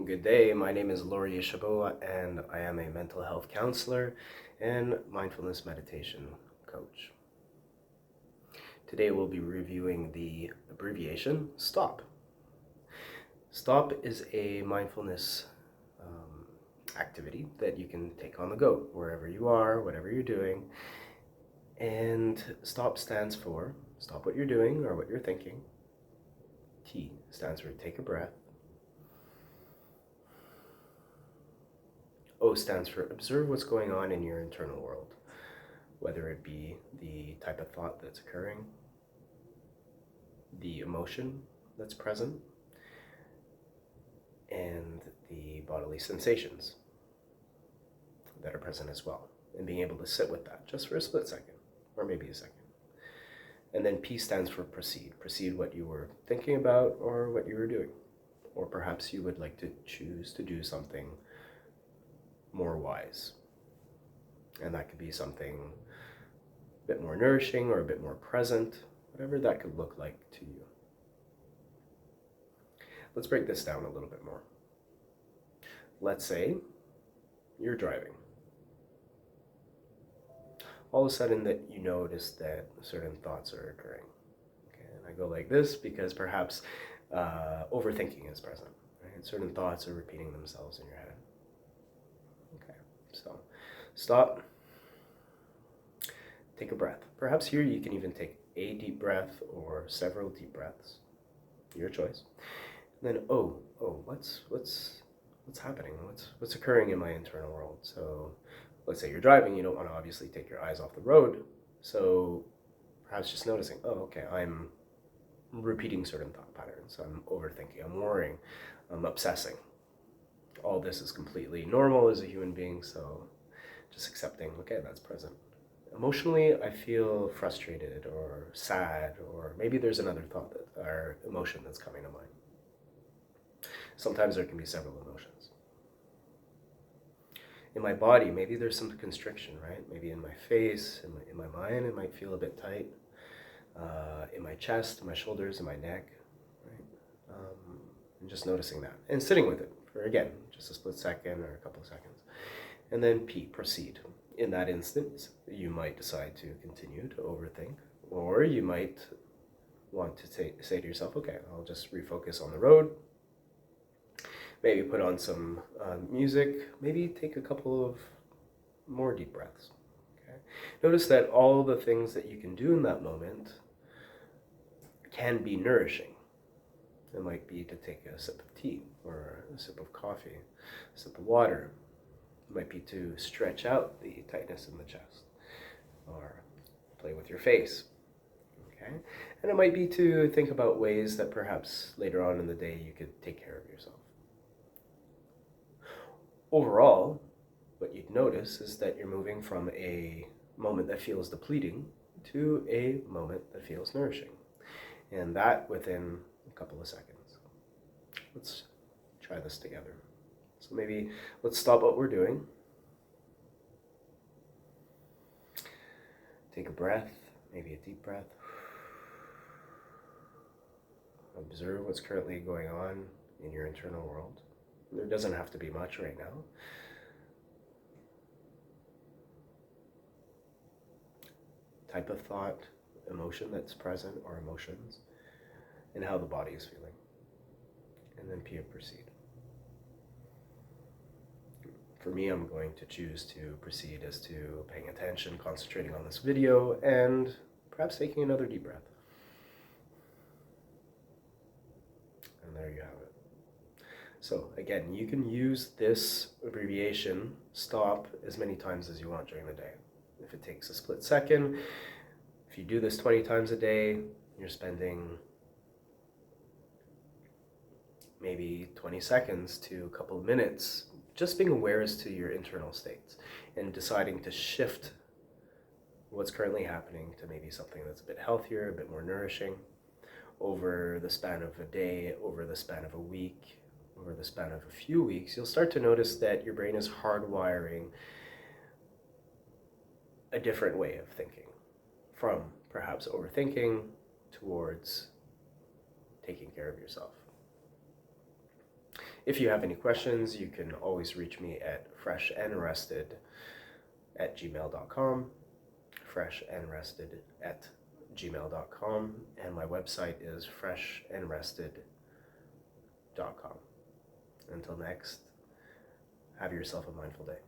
Good day, my name is Laurier Chabot and I am a mental health counselor and mindfulness meditation coach. Today we'll be reviewing the abbreviation STOP. STOP is a mindfulness activity that you can take on the go, wherever you are, whatever you're doing. And STOP stands for stop what you're doing or what you're thinking. T stands for take a breath. O stands for observe what's going on in your internal world, whether it be the type of thought that's occurring, the emotion that's present, and the bodily sensations that are present as well, and being able to sit with that just for a split second, or maybe a second. And then P stands for proceed. Proceed what you were thinking about or what you were doing. Or perhaps you would like to choose to do something more wise. And that could be something a bit more nourishing or a bit more present, whatever that could look like to you. Let's break this down a little bit more. Let's say you're driving. All of a sudden that you notice that certain thoughts are occurring. Okay, and I go like this because perhaps overthinking is present. Right? Certain thoughts are repeating themselves in your head. Okay, so stop, take a breath. Perhaps here you can even take a deep breath or several deep breaths, your choice. And then what's happening? What's occurring in my internal world? So let's say you're driving, you don't want to obviously take your eyes off the road. So perhaps just noticing, okay, I'm repeating certain thought patterns. I'm overthinking, I'm worrying, I'm obsessing. All this is completely normal as a human being, so just accepting, okay, that's present. Emotionally, I feel frustrated or sad, or maybe there's another thought or emotion that's coming to mind. Sometimes there can be several emotions. In my body, maybe there's some constriction, right? Maybe in my face, in my mind, it might feel a bit tight. In my chest, in my shoulders, in my neck, right? And just noticing that and sitting with it for, again, just a split second or a couple of seconds. And then P, proceed. In that instance, you might decide to continue to overthink, or you might want to say to yourself, okay, I'll just refocus on the road. Maybe put on some music, maybe take a couple of more deep breaths. Okay? Notice that all the things that you can do in that moment can be nourishing. It might be to take a sip of tea, or a sip of coffee, a sip of water. It might be to stretch out the tightness in the chest, or play with your face. Okay? And it might be to think about ways that perhaps later on in the day you could take care of yourself. Overall, what you'd notice is that you're moving from a moment that feels depleting to a moment that feels nourishing. And that within a couple of seconds. Let's try this together. So maybe let's stop what we're doing. Take a breath, maybe a deep breath. Observe what's currently going on in your internal world. There doesn't have to be much right now. Type of thought, emotion that's present, or emotions, and how the body is feeling. And then P, proceed. For me, I'm going to choose to proceed as to paying attention, concentrating on this video, and perhaps taking another deep breath. And there you have it. So again, you can use this abbreviation, STOP, as many times as you want during the day. If it takes a split second, if you do this 20 times a day, you're spending maybe 20 seconds to a couple of minutes just being aware as to your internal states and deciding to shift what's currently happening to maybe something that's a bit healthier, a bit more nourishing over the span of a day, over the span of a week, over the span of a few weeks. You'll start to notice that your brain is hardwiring a different way of thinking, from perhaps overthinking towards taking care of yourself. If you have any questions, you can always reach me at freshandrested@gmail.com, freshandrested@gmail.com, and my website is freshandrested.com. Until next, have yourself a mindful day.